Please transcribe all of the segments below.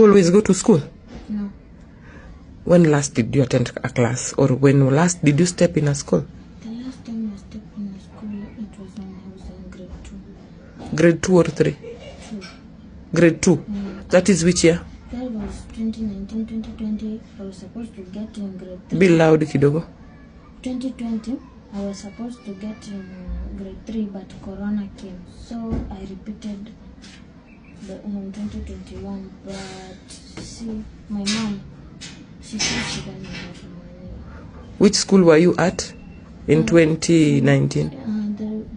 always go to school? No. When last did you attend a class, or when last did you step in a school? The last time I stepped in a school, it was when I was in grade 2. Grade 2 or 3? 2. Grade 2. That is which year? That was 2019, 2020. I was supposed to get in grade 3. Be loud, kidogo. 2020, I was supposed to get in grade 3, but Corona came. So I repeated the 2021. But see, my mom, she said she doesn't have money. Which school were you at in 2019?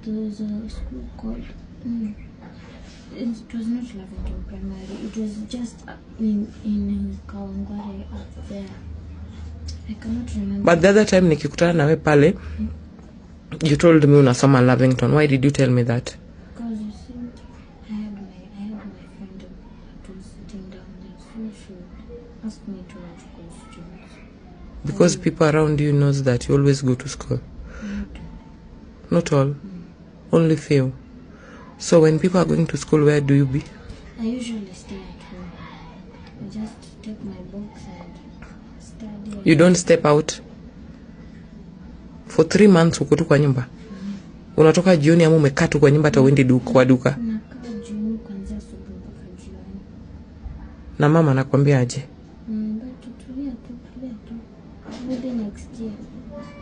There's a school called... it was not Lavington Primary. It was just in Kawangware up there. I cannot remember. But the other time nikikutana nawe pale, you told me unasoma Lavington. Why did you tell me that? Because you see, I had my friend who was sitting down there, so she asked me to ask questions. Because people around you knows that you always go to school. Not all. Only few. So when people are going to school, where do you be? I usually stay at home. I just take my books and study. You don't step out? For 3 months uko tu kwa nyumba? Unatoka jioni ama umekaa tu kwa nyumba hata uendi kwa duka? Nakaa jioni kuanzia asubuhi mpaka jioni. Na mama anakuambia aje? Tulia tu. Maybe next year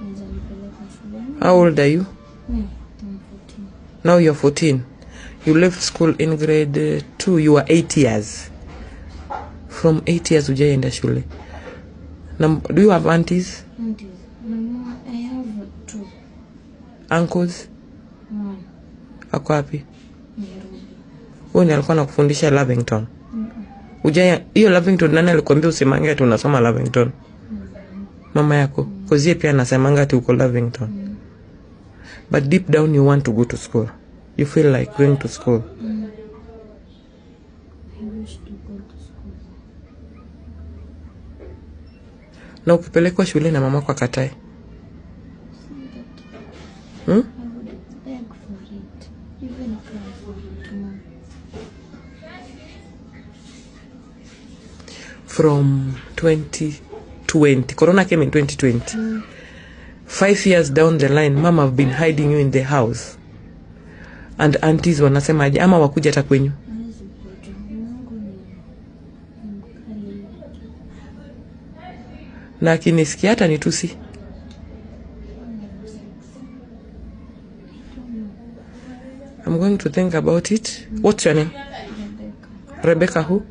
naweza nipeleka shule. How old are you? I'm 14. Now you're 14. You left school in grade 2. You were 8 years. From 8 years ujaenda shule. Do you have aunties? Aunties. Mama, I have 2. Uncles? 1. Ako wapi? Nairobi. Wewe alikuwa anakufundisha Lavington? Hiyo Lavington nani alikwambia usimange ati unasoma Lavington? Mama yako. Kozie pia anasemanga ati uko Lavington. But deep down you want to go to school. You feel like going to school. I wish to go to school. Na ukipelekwa shule na mama kwa katae? I would beg for it. Even cry for it, Mom. From 2020. Corona came in 2020. 5 years down the line, mama have been hiding you in the house. And aunties wanasemaje ama wakuja hata kwenyu? Na akinisikia hata nitusi. I'm going to think about it. What's your name? Rebecca. Rebecca who?